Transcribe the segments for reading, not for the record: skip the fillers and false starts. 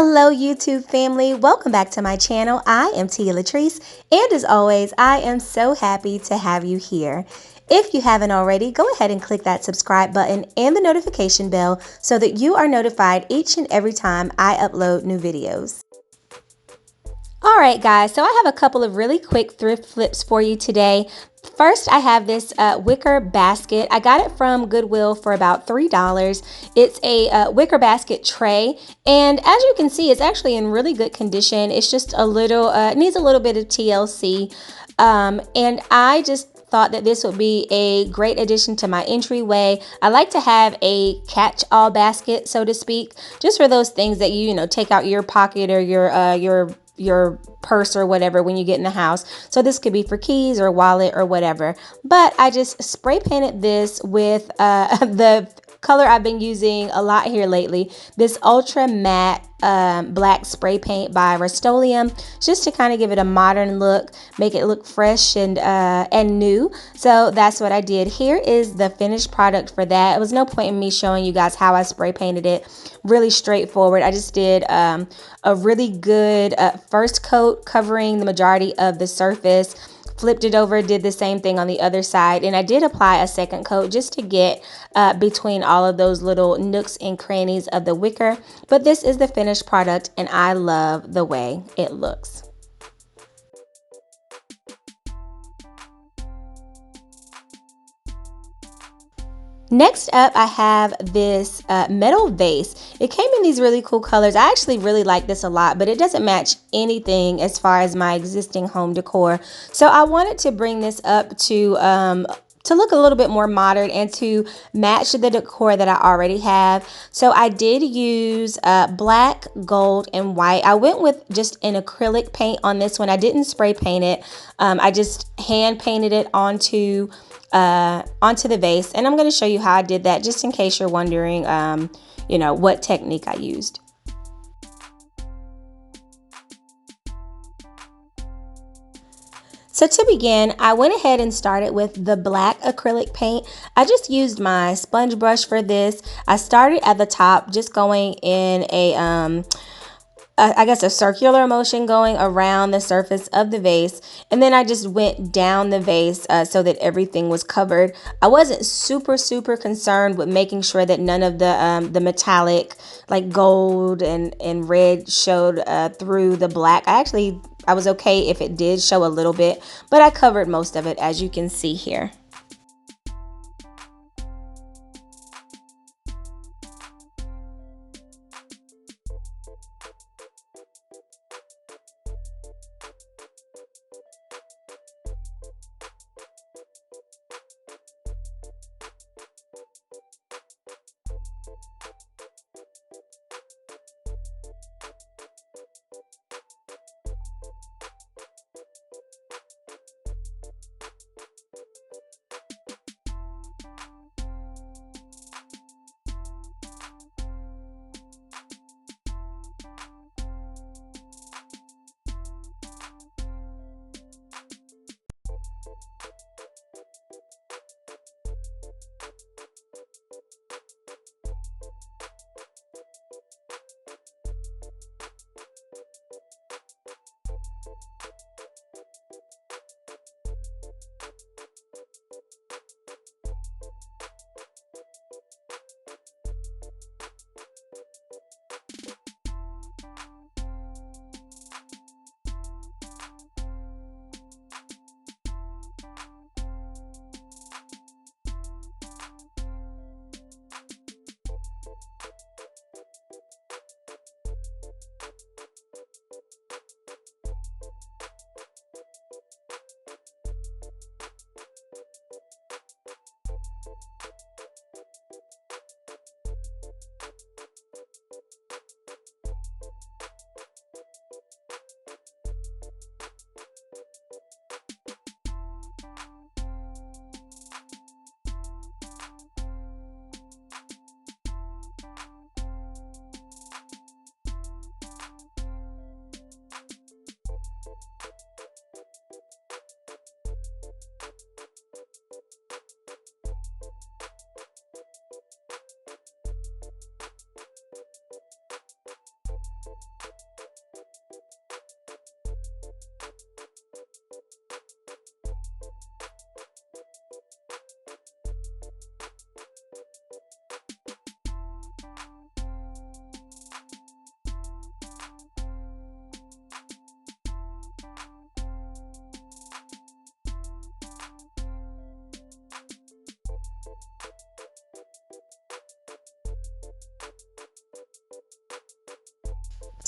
Hello YouTube family, welcome back to my channel. I am Tia Latrice, and as always, I am so happy to have you here. If you haven't already, go ahead and click that subscribe button and the notification bell so that you are notified each and every time I upload new videos. Alright guys, so I have a couple of really quick thrift flips for you today. First, I have this wicker basket. I got it from Goodwill for about $3. It's a wicker basket tray, and as you can see, it's actually in really good condition. It's just a little, it needs a little bit of TLC, and I just thought that this would be a great addition to my entryway. I like to have a catch-all basket, so to speak, just for those things that you take out your pocket or your purse or whatever when you get in the house. So this could be for keys or wallet or whatever. But I just spray painted this with the color I've been using a lot here lately, this ultra matte black spray paint by Rust-Oleum, just to kind of give it a modern look, make it look fresh and new. So that's what I did. Here is the finished product for that. It was no point in me showing you guys how I spray painted it. Really straightforward. I just did a really good first coat covering the majority of the surface, flipped it over, did the same thing on the other side, and I did apply a second coat just to get between all of those little nooks and crannies of the wicker. But this is the finished product, and I love the way it looks. Next up, I have this metal vase. It came in these really cool colors. I actually really like this a lot, but it doesn't match anything as far as my existing home decor. So I wanted to bring this up to look a little bit more modern and to match the decor that I already have. So I did use black, gold, and white. I went with just an acrylic paint on this one. I didn't spray paint it. I just hand painted it onto the vase, and I'm going to show you how I did that just in case you're wondering what technique I used. So to begin, I went ahead and started with the black acrylic paint. I just used my sponge brush for this. I started at the top, just going in I guess a circular motion going around the surface of the vase, and then I just went down the vase so that everything was covered. I wasn't super concerned with making sure that none of the metallic like gold and red showed through the black. I was okay if it did show a little bit, but I covered most of it, as you can see here.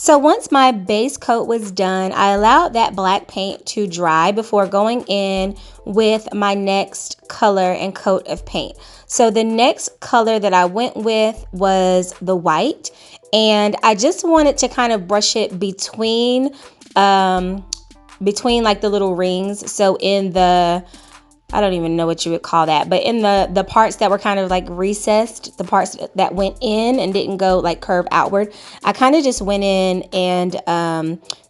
So once my base coat was done, I allowed that black paint to dry before going in with my next color and coat of paint. So the next color that I went with was the white, and I just wanted to kind of brush it between like the little rings. So in the, I don't even know what you would call that, but in the parts that were kind of like recessed, the parts that went in and didn't go like curve outward, I kind of just went in and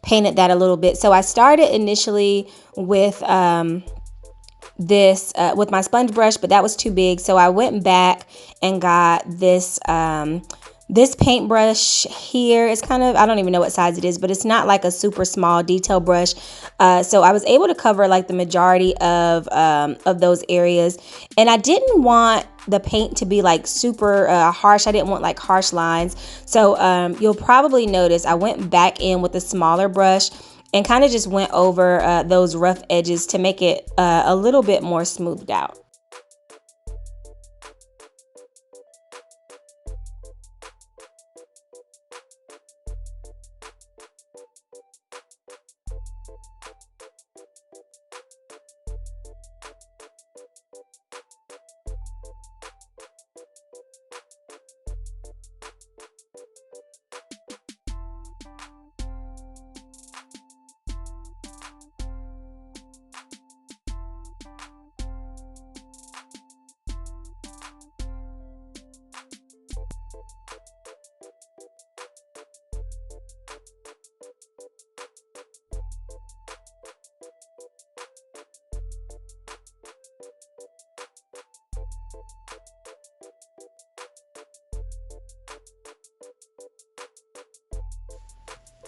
painted that a little bit. So I started initially with this with my sponge brush, but that was too big. So I went back and got this paintbrush here. It's kind of, I don't even know what size it is, but it's not like a super small detail brush. So I was able to cover like the majority of those areas. And I didn't want the paint to be like super harsh. I didn't want like harsh lines. So you'll probably notice I went back in with a smaller brush and kind of just went over those rough edges to make it a little bit more smoothed out.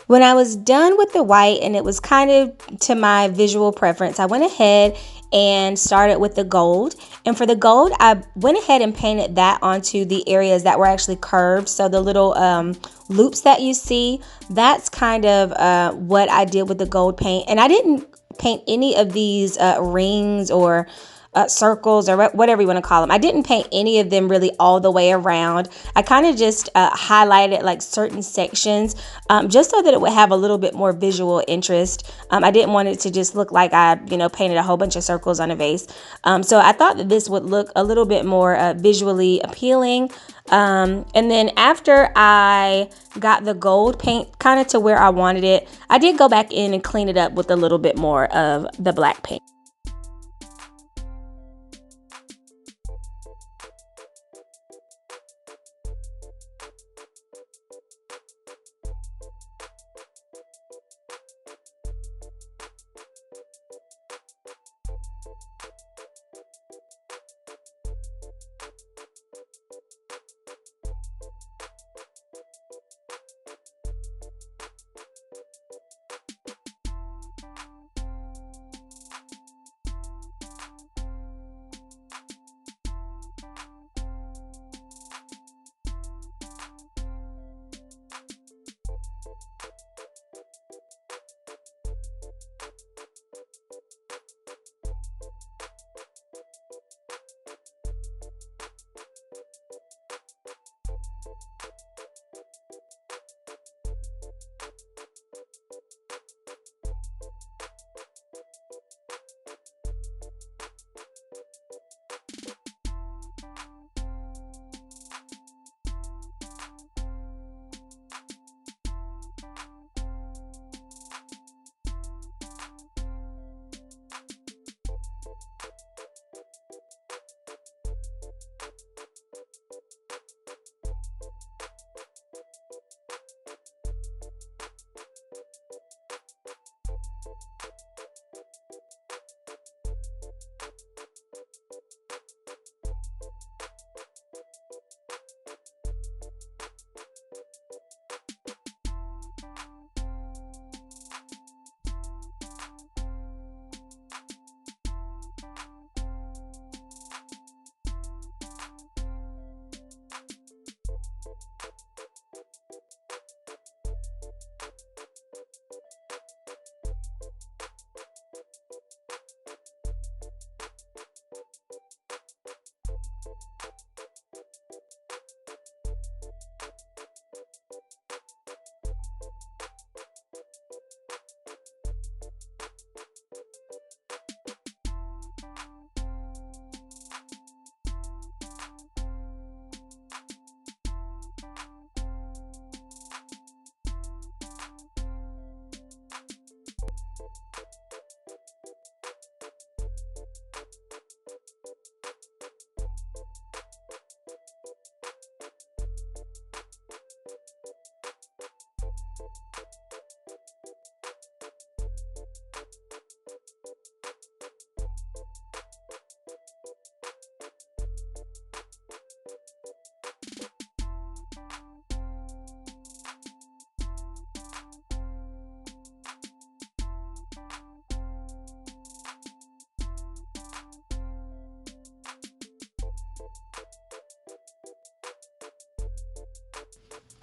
When I was done with the white and it was kind of to my visual preference, I went ahead and started with the gold. And for the gold, I went ahead and painted that onto the areas that were actually curved. So the little loops that you see, that's kind of what I did with the gold paint. And I didn't paint any of these rings or circles or whatever you want to call them. I didn't paint any of them really all the way around. I kind of just highlighted like certain sections just so that it would have a little bit more visual interest. I didn't want it to just look like I, painted a whole bunch of circles on a vase. So I thought that this would look a little bit more visually appealing. And then after I got the gold paint kind of to where I wanted it, I did go back in and clean it up with a little bit more of the black paint.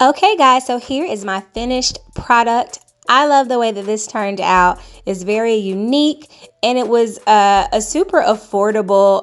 Okay guys, so here is my finished product. I love the way that this turned out. It's very unique, and it was a super affordable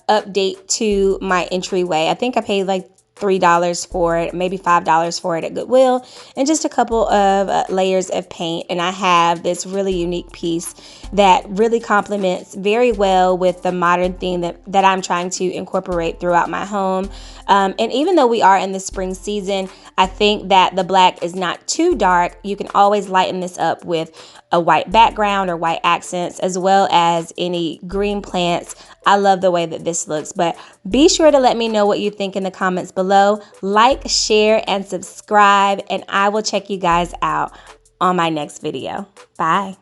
update to my entryway. I think I paid like $3 for it, maybe $5 for it at Goodwill, and just a couple of layers of paint. And I have this really unique piece that really complements very well with the modern theme that I'm trying to incorporate throughout my home. And even though we are in the spring season, I think that the black is not too dark. You can always lighten this up with a white background or white accents, as well as any green plants. I love the way that this looks, but be sure to let me know what you think in the comments below. Like, share, and subscribe, and I will check you guys out on my next video. Bye.